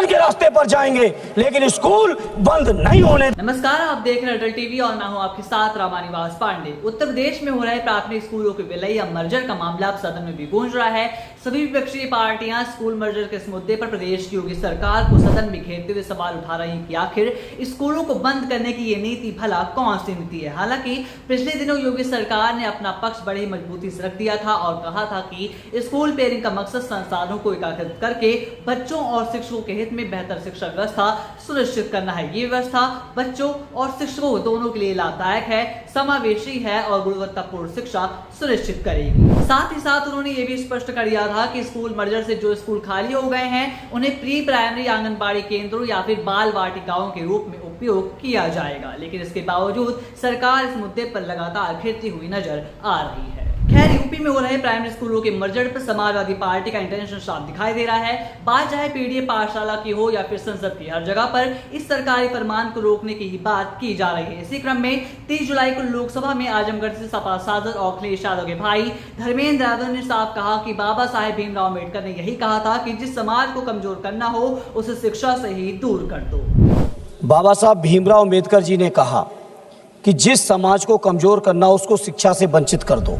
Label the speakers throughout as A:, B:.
A: के रास्ते पर जाएंगे, लेकिन स्कूल बंद नहीं होने।
B: नमस्कार, आप देख रहे हैं अटल टीवी और मैं हूं आपके साथ रामानिवास पांडे। उत्तर प्रदेश में हो रहे प्राथमिक स्कूलों के विलय या मर्जर का मामला अब सदन में भी गूंज रहा है। सभी विपक्षी पार्टियां स्कूल मर्जर के इस मुद्दे पर प्रदेश की योगी सरकार को सदन में घेरते हुए सवाल उठा रही कि आखिर स्कूलों को बंद करने की ये नीति भला कौन सी नीति है। हालांकि पिछले दिनों योगी सरकार ने अपना पक्ष बड़ी मजबूती से रख दिया था और कहा था कि स्कूल पेयरिंग का मकसद संसाधनों को एकत्रित करके बच्चों और शिक्षकों के हित में बेहतर शिक्षा व्यवस्था सुनिश्चित करना है। ये व्यवस्था बच्चों और शिक्षकों दोनों के लिए लाभदायक है, समावेशी है और गुणवत्तापूर्ण शिक्षा सुनिश्चित करेगी। साथ ही साथ उन्होंने ये भी स्पष्ट कर दिया था कि स्कूल मर्जर से जो स्कूल खाली हो गए हैं उन्हें प्री प्राइमरी आंगनबाड़ी केंद्रों या फिर बाल वाटिकाओं के रूप में उपयोग किया जाएगा। लेकिन इसके बावजूद सरकार इस मुद्दे पर लगातार घिरती हुई नजर आ रही है। खैर, यूपी में हो रहे प्राइमरी स्कूलों के मर्जर पर समाजवादी पार्टी का इंटेंशन साफ दिखाई दे रहा है। बात चाहे पीडीए पाठशाला की हो या फिर संसद की, हर जगह पर इस सरकारी फरमान को रोकने की ही बात की जा रही है। इसी क्रम में 30 जुलाई को लोकसभा में आजमगढ़ से सपा सांसद और अखिलेश यादव के भाई धर्मेंद्र यादव ने साफ कहा कि बाबा साहेब भीमराव अम्बेडकर ने यही कहा था कि जिस समाज को कमजोर करना हो उसे शिक्षा से ही दूर कर दो।
A: बाबा साहब भीमराव अम्बेडकर जी ने कहा कि जिस समाज को कमजोर करना हो उसको शिक्षा से वंचित कर दो।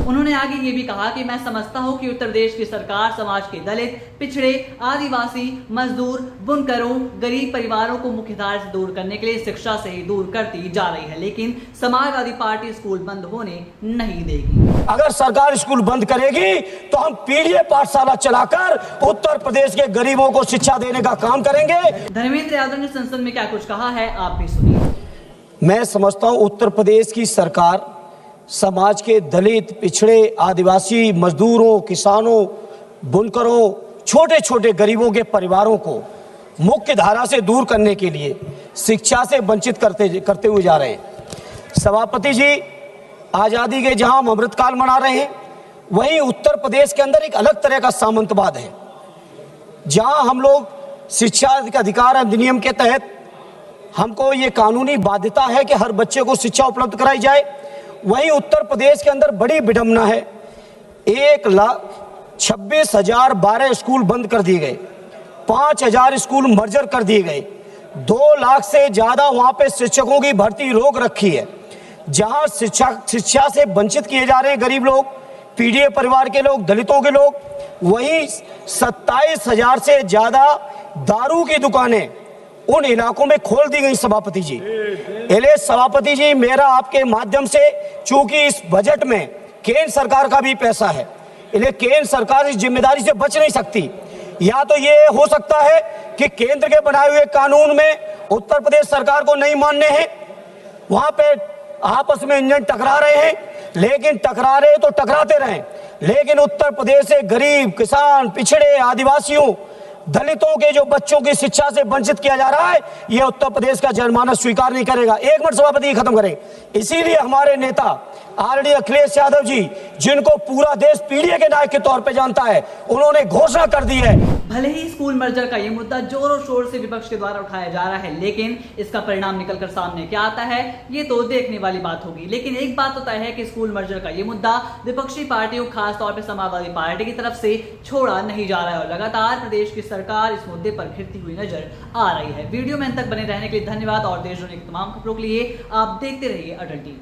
B: उन्होंने आगे ये भी कहा कि मैं समझता हूं कि उत्तर प्रदेश की सरकार समाज के दलित, पिछड़े, आदिवासी, मजदूर, बुनकरों, गरीब परिवारों को मुख्यधारा से दूर करने के लिए शिक्षा से ही दूर करती जा रही है, लेकिन समाजवादी पार्टी स्कूल बंद होने नहीं देगी।
A: अगर सरकार स्कूल बंद करेगी तो हम पीडीए पाठशाला चलाकर उत्तर प्रदेश के गरीबों को शिक्षा देने का काम करेंगे।
B: धर्मेंद्र यादव ने संसद में क्या कुछ कहा है, आप भी सुनिए।
A: मैं समझता हूं उत्तर प्रदेश की सरकार समाज के दलित, पिछड़े, आदिवासी, मजदूरों, किसानों, बुनकरों, छोटे छोटे गरीबों के परिवारों को मुख्य धारा से दूर करने के लिए शिक्षा से वंचित करते हुए जा रहे हैं। सभापति जी, आज़ादी के जहां हम अमृतकाल मना रहे हैं, वहीं उत्तर प्रदेश के अंदर एक अलग तरह का सामंतवाद है। जहां हम लोग शिक्षा के अधिकार अधिनियम के तहत हमको ये कानूनी बाध्यता है कि हर बच्चे को शिक्षा उपलब्ध कराई जाए, वहीं उत्तर प्रदेश के अंदर बड़ी विडंबना है। 1,26,012 स्कूल बंद कर दिए गए, 5,000 स्कूल मर्जर कर दिए गए, 2 लाख से ज्यादा वहां पे शिक्षकों की भर्ती रोक रखी है। जहां शिक्षा से वंचित किए जा रहे हैं गरीब लोग, पीडीए परिवार के लोग, दलितों के लोग, वहीं 27,000 से ज्यादा दारू की दुकानें उन इलाकों में खोल दी गई। सभापति जी, सभापति जी, मेरा आपके माध्यम से, चूंकि इस बजट में केंद्र सरकार का भी पैसा है, इन्हें केंद्र सरकार इस जिम्मेदारी से बच नहीं सकती। या तो ये हो सकता है कि केंद्र के बनाए हुए कानून में उत्तर प्रदेश सरकार को नहीं मानने हैं, वहां पे आपस में इंजन टकरा रहे हैं, लेकिन टकरा रहे तो टकराते रहें, लेकिन उत्तर प्रदेश से गरीब, किसान, पिछड़े, आदिवासियों, दलितों के जो बच्चों की शिक्षा से वंचित किया जा रहा है, यह उत्तर प्रदेश का जनमानस स्वीकार नहीं करेगा। एक मिनट सभापति खत्म करें। इसीलिए हमारे नेता आरडी अखिलेश यादव जी, जिनको पूरा देश पीडीए के नायक के तौर पे जानता है, उन्होंने घोषणा कर दी है।
B: भले ही स्कूल मर्जर का ये मुद्दा जोरों शोर से विपक्ष के द्वारा उठाया जा रहा है, लेकिन इसका परिणाम निकलकर सामने क्या आता है ये तो देखने वाली बात होगी। लेकिन एक बात तो तय है कि स्कूल मर्जर का ये मुद्दा विपक्षी पार्टियों, खासतौर पर समाजवादी पार्टी की तरफ से छोड़ा नहीं जा रहा है और लगातार प्रदेश की सरकार इस मुद्दे पर घिरती हुई नजर आ रही है। वीडियो में अंत तक बने रहने के लिए धन्यवाद और देश दुनिया की तमाम खबरों के लिए आप देखते रहिए अटल टीवी।